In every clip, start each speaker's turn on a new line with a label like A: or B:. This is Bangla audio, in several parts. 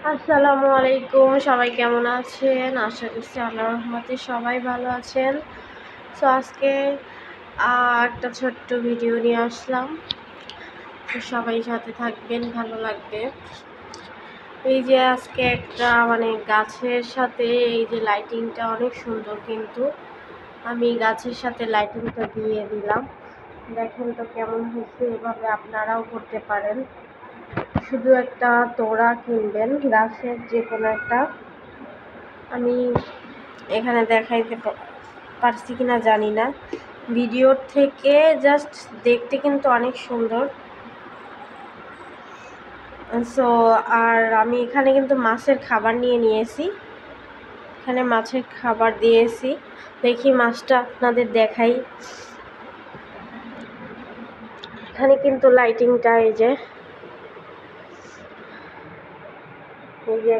A: আসসালামু আলাইকুম, সবাই কেমন আছেন? আশা করছি আল্লাহর রহমতে সবাই ভালো আছেন। সো আজকে একটা ছোট্ট ভিডিও নিয়ে আসলাম। তো সবাই সাথে থাকবেন, ভালো লাগবে। এই যে আজকে একটা গাছের সাথে এই যে লাইটিংটা অনেক সুন্দর, কিন্তু আমি গাছের সাথে লাইটিংটা দিয়ে দিলাম। দেখেন তো কেমন হয়েছে। এভাবে আপনারাও করতে পারেন। শুধু একটা তোড়া কিনবেন গাছের, যে কোনো একটা। আমি এখানে দেখাইতে পারছি কিনা জানি না, ভিডিওর থেকে জাস্ট দেখতে কিন্তু অনেক সুন্দর। সো আর আমি এখানে কিন্তু মাছের খাবার নিয়ে নিয়েছি, এখানে মাছের খাবার দিয়েছি। দেখি মাছটা আপনাদের দেখাই। এখানে কিন্তু লাইটিংটা এই যে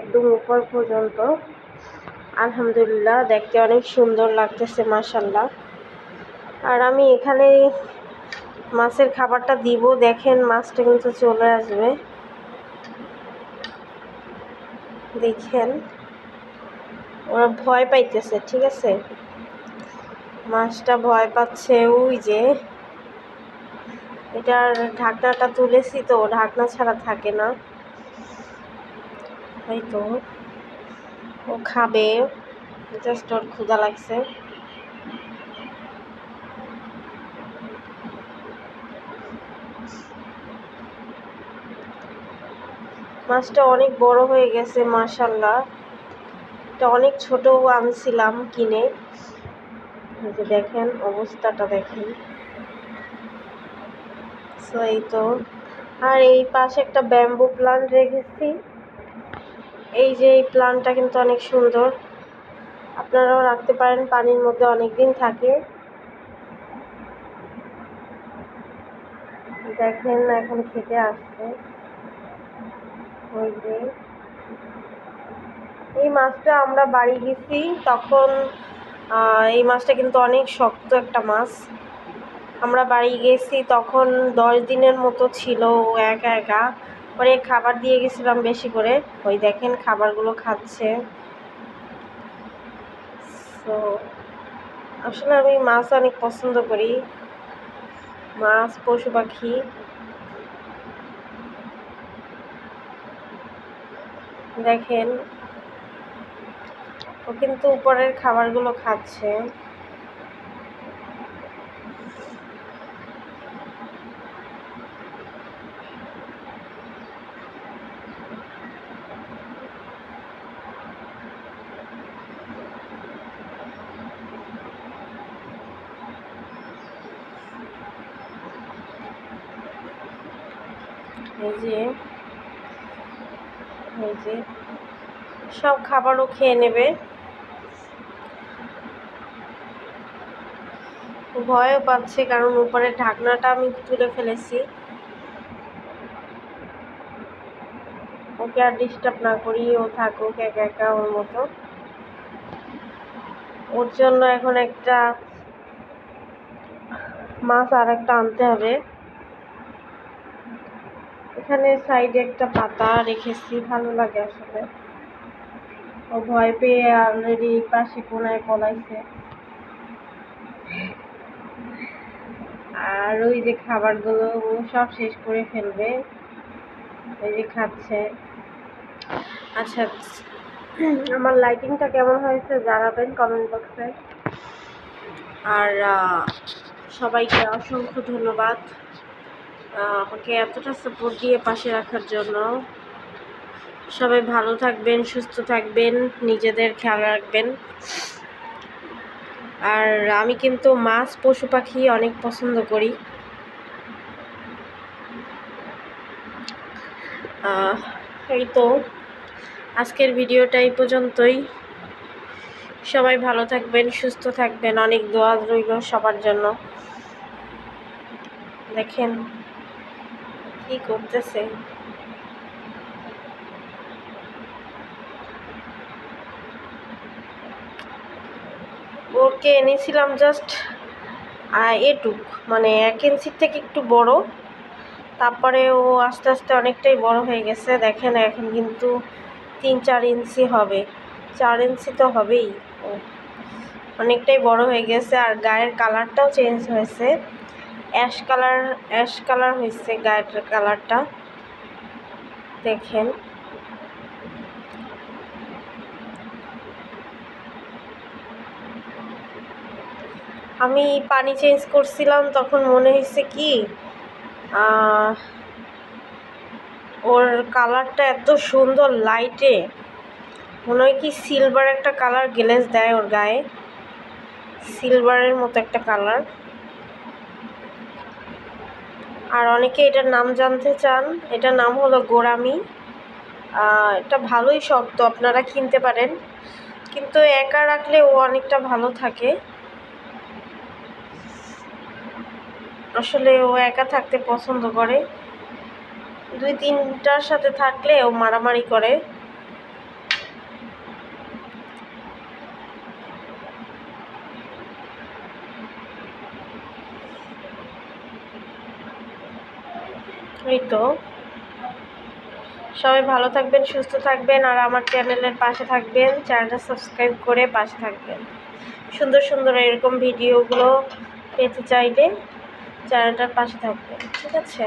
A: একদম উপর পর্যন্ত, আলহামদুলিল্লাহ দেখতে অনেক সুন্দর লাগতেছে, মাশাআল্লাহ। আর আমি এখানে মাছের খাবারটা দিব, দেখেন মাছটা কিন্তু চলে আসবে। দেখেন ওরা ভয় পাইতেছে, ঠিক আছে, মাছটা ভয় পাচ্ছে। ওই যে এটার ঢাকনাটা তুলেছি, তো ঢাকনা ছাড়া থাকে না, তাই তো ও খাবে, জাস্ট ওর ক্ষুধা লাগছে। মাছটা অনেক বড় হয়ে গেছে, মাশাআল্লাহ। এটা অনেক ছোট আনছিলাম কিনে। এই যে দেখেন অবস্থাটা, দেখেন। সো এই তো। আর এই পাশে একটা ব্যাম্বু প্লান্ট রেখেছি। এই যে এই প্লান্টটা কিন্তু অনেক সুন্দর, আপনারাও রাখতে পারেন, পানির মধ্যে অনেক দিন থাকে। দেখেন এখন খেতে আসছে। ওই যে এই মাছটা আমরা বাড়ি গেছি তখন, এই মাছটা কিন্তু অনেক শক্ত একটা মাছ। আমরা বাড়ি গেছি তখন 10 দিনের মতো ছিল ও একা একা। পরে খাবার দিয়ে গেছিলাম বেশি করে। ওই দেখেন খাবারগুলো খাচ্ছে। তো আসলে আমি মাছ অনেক পছন্দ করি, মাছ, পশু পাখি। দেখেন ও কিন্তু উপরের খাবারগুলো খাচ্ছে। এই যে সব খাবারও খেয়ে নেবে। ভয়ও পাচ্ছে, কারণ উপরের ঢাকনাটা আমি তুলে ফেলেছি। ওকে আর ডিস্টার্ব না করি, ও থাকুক একা একা ওর মতো। ওর জন্য এখন একটা মাছ আর একটা আনতে হবে। এখানে সাইডে একটা পাতা রেখেছি, ভালো লাগে আসলে। ও ভয় পেয়ে অলরেডি পাশে কোনায় পলাইছে। আর ওই যে খাবারগুলো ও সব শেষ করে ফেলবে। ওই যে খাচ্ছে। আচ্ছা, আমার লাইটিংটা কেমন হয়েছে জানাবেন কমেন্ট বক্সে। আর সবাইকে অসংখ্য ধন্যবাদ আমাকে এতটা সাপোর্ট দিয়ে পাশে রাখার জন্য। সবাই ভালো থাকবেন, সুস্থ থাকবেন, নিজেদের খেয়াল রাখবেন। আর আমি কিন্তু মাছ, পশু পাখি অনেক পছন্দ করি। এই তো আজকের ভিডিওটা এই পর্যন্তই। সবাই ভালো থাকবেন, সুস্থ থাকবেন, অনেক দোয়া রইল সবার জন্য। দেখেন কি করতেছে। ওকে এনেছিলাম জাস্ট এটুক, 1 ইঞ্চির থেকে একটু বড়। তারপরে ও আস্তে আস্তে অনেকটাই বড় হয়ে গেছে। দেখেন এখন কিন্তু 3-4 ইঞ্চি হবে, 4 ইঞ্চি তো হবেই, অনেকটাই বড় হয়ে গেছে। আর গায়ের কালারটাও চেঞ্জ হয়েছে, অ্যাশ কালার হয়েছে গায়ের কালারটা, দেখেন। আমি পানি চেঞ্জ করছিলাম তখন মনে হয়েছে কি ওর কালারটা এত সুন্দর লাইটে, মনে হয় কি সিলভার একটা কালার গ্লেজ দেয় ওর গায়ে, সিলভারের মতো একটা কালার। আর অনেকে এটার নাম জানতে চান, এটার নাম হলো গোড়ামি। এটা ভালোই শক্ত, আপনারা কিনতে পারেন, কিন্তু একা রাখলে ও অনেকটা ভালো থাকে। আসলে ও একা থাকতে পছন্দ করে, 2-3টার সাথে থাকলে ও মারামারি করে। এই তো, সবাই ভালো থাকবেন, সুস্থ থাকবেন, আর আমার চ্যানেলের পাশে থাকবেন, চ্যানেলটা সাবস্ক্রাইব করে পাশে থাকবেন। সুন্দর সুন্দর এরকম ভিডিওগুলো পেতে চাইলে চ্যানেলটার পাশে থাকবেন, ঠিক আছে।